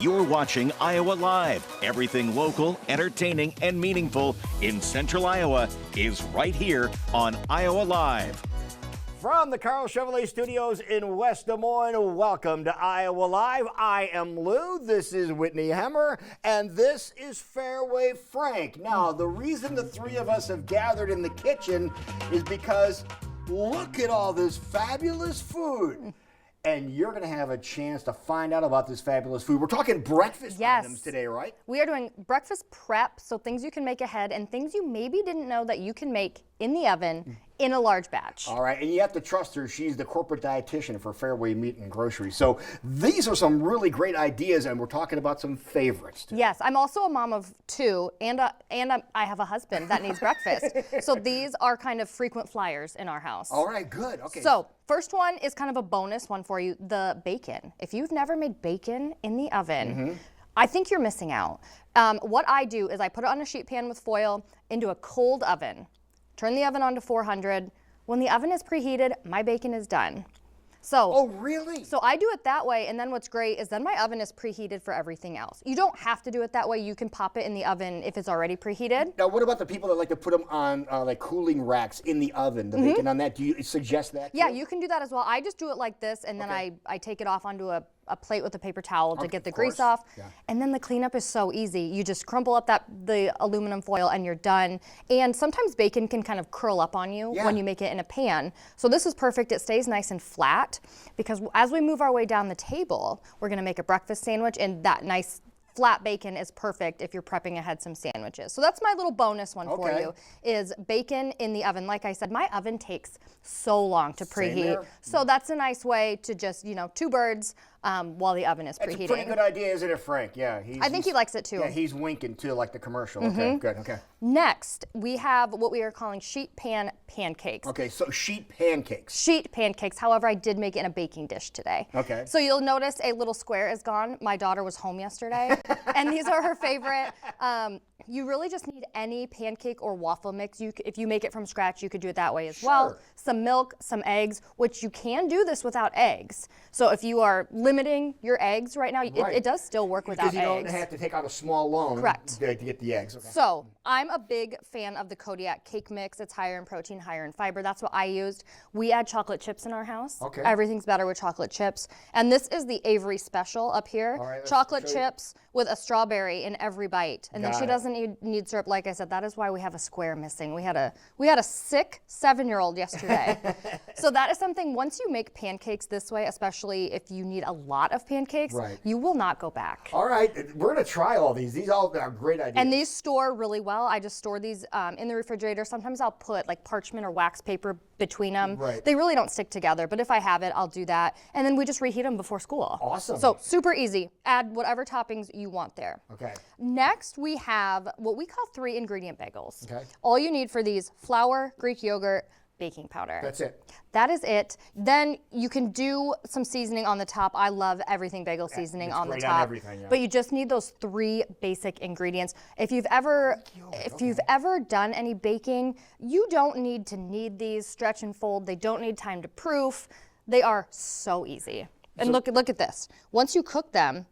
You're watching Iowa Live. Everything local, entertaining, and meaningful in Central Iowa is right here on Iowa Live. From the Carl Chevrolet Studios in West Des Moines, welcome to Iowa Live. I am Lou, this is Whitney Hemmer, and this is Fareway Frank. Now, the reason the three of us have gathered in the kitchen is because look at all this fabulous food. And you're going to have a chance to find out about this fabulous food. We're talking breakfast items today, right? We are doing breakfast prep, so things you can make ahead and things you maybe didn't know that you can make in the oven in a large batch. All right, and you have to trust her. She's the corporate dietitian for Fareway Meat and Grocery. So these are some really great ideas, and we're talking about some favorites today. Yes, I'm also a mom of two, and I have a husband that needs breakfast. So these are kind of frequent flyers in our house. All right, good. Okay. So first one is kind of a bonus one for you, the bacon. If you've never made bacon in the oven, I think you're missing out. What I do is I put it on a sheet pan with foil into a cold oven. Turn the oven on to 400. When the oven is preheated, my bacon is done. So, oh, really? So I do it that way, and then what's great is then my oven is preheated for everything else. You don't have to do it that way. You can pop it in the oven if it's already preheated. Now, what about the people that like to put them on like cooling racks in the oven, the bacon on that? Do you suggest that? Yeah, you can do that as well. I just do it like this, and then I take it off onto a plate with a paper towel to get the grease off. Yeah. And then the cleanup is so easy. You just crumple up the aluminum foil and you're done. And sometimes bacon can kind of curl up on you when you make it in a pan. So this is perfect. It stays nice and flat because as we move our way down the table, we're gonna make a breakfast sandwich, and that nice flat bacon is perfect if you're prepping ahead some sandwiches. So that's my little bonus one for you, is bacon in the oven. Like I said, my oven takes so long to preheat. So that's a nice way to just, you know, two birds while the oven is preheating. It's a pretty good idea, isn't it, Frank? Yeah. I think he likes it too. Yeah, he's winking too, like the commercial. Okay, good, okay. Next, we have what we are calling sheet pan pancakes. Okay, so sheet pancakes. Sheet pancakes. However, I did make it in a baking dish today. Okay. So you'll notice a little square is gone. My daughter was home yesterday, and these are her favorite. You really just need any pancake or waffle mix. If you make it from scratch, you could do it that way as well. Some milk, some eggs, which you can do this without eggs. So if you are limiting your eggs right now, it does still work without eggs. Because you don't have to take out a small loan to get the eggs. Okay. So I'm a big fan of the Kodiak cake mix. It's higher in protein, higher in fiber. That's what I used. We add chocolate chips in our house. Okay. Everything's better with chocolate chips. And this is the Avery special up here. All right, chocolate chips with a strawberry in every bite. And then she doesn't need syrup. Like I said, that is why we have a square missing. We had a sick 7-year-old yesterday. So that is something, once you make pancakes this way, especially if you need a lot of pancakes, you will not go back. All right, we're going to try all these. These all are great ideas. And these store really well. I just store these in the refrigerator. Sometimes I'll put like parchment or wax paper between them. They really don't stick together, but if I have it, I'll do that. And then we just reheat them before school. Awesome. So super easy. Add whatever toppings you want there. Okay. Next, we have what we call 3-ingredient bagels. Okay. All you need for these: flour, Greek yogurt, baking powder. That's it. That is it. Then you can do some seasoning on the top. I love everything bagel seasoning on the top. But you just need those 3 basic ingredients. If you've ever done any baking, you don't need to knead these, stretch and fold. They don't need time to proof. They are so easy. And look at this. Once you cook them,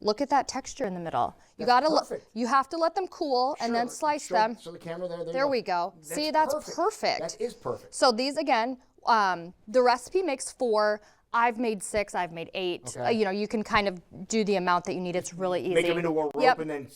look at that texture in the middle. You have to let them cool and then slice them. So the camera there we go. See, that's perfect. That is perfect. So these, again, the recipe makes 4. I've made 6. I've made 8. Okay. You know, you can kind of do the amount that you need. It's really easy. Make them into a rope and then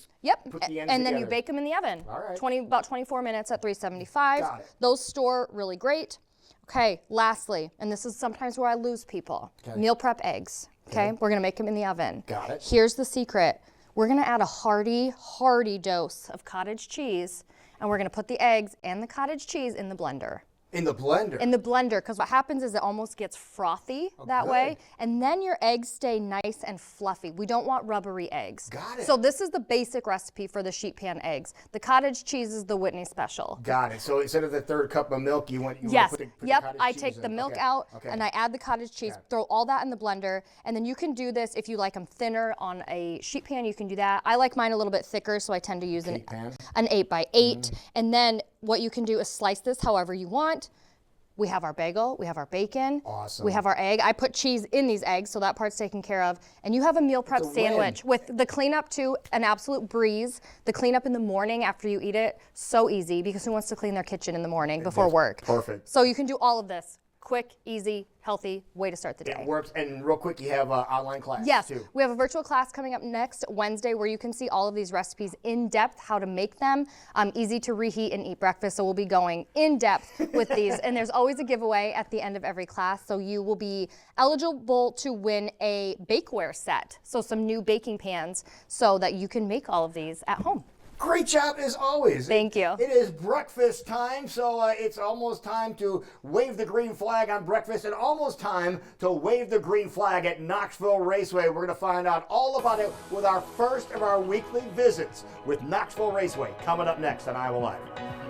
put the ends and then together. you bake them in the oven. All right. About 24 minutes at 375. Got it. Those store really great. Okay, lastly, and this is sometimes where I lose people, meal prep eggs. Okay, we're gonna make them in the oven. Got it. Here's the secret. We're gonna add a hearty dose of cottage cheese, and we're gonna put the eggs and the cottage cheese in the blender. In the blender? In the blender, because what happens is it almost gets frothy that way, and then your eggs stay nice and fluffy. We don't want rubbery eggs. Got it. So this is the basic recipe for the sheet pan eggs. The cottage cheese is the Whitney special. Got it. So instead of the 1/3 cup of milk, you want to put the cottage I cheese take in. the milk out, and I add the cottage cheese, throw all that in the blender, and then you can do this if you like them thinner on a sheet pan, you can do that. I like mine a little bit thicker, so I tend to use an 8x8, and then what you can do is slice this however you want. We have our bagel, we have our bacon, Awesome. we have our egg. I put cheese in these eggs, so that part's taken care of. And you have a meal prep sandwich with the cleanup too, an absolute breeze. The cleanup in the morning after you eat it, so easy, because who wants to clean their kitchen in the morning before work? Perfect. So you can do all of this. Quick, easy, healthy way to start the day. It works. And real quick, you have an online class too. We have a virtual class coming up next Wednesday where you can see all of these recipes in depth, how to make them, easy to reheat and eat breakfast. So we'll be going in depth with these. And there's always a giveaway at the end of every class. So you will be eligible to win a bakeware set. So some new baking pans so that you can make all of these at home. Great job as always. Thank you. It is breakfast time, so it's almost time to wave the green flag on breakfast and almost time to wave the green flag at Knoxville Raceway. We're going to find out all about it with our first of our weekly visits with Knoxville Raceway coming up next on Iowa Live.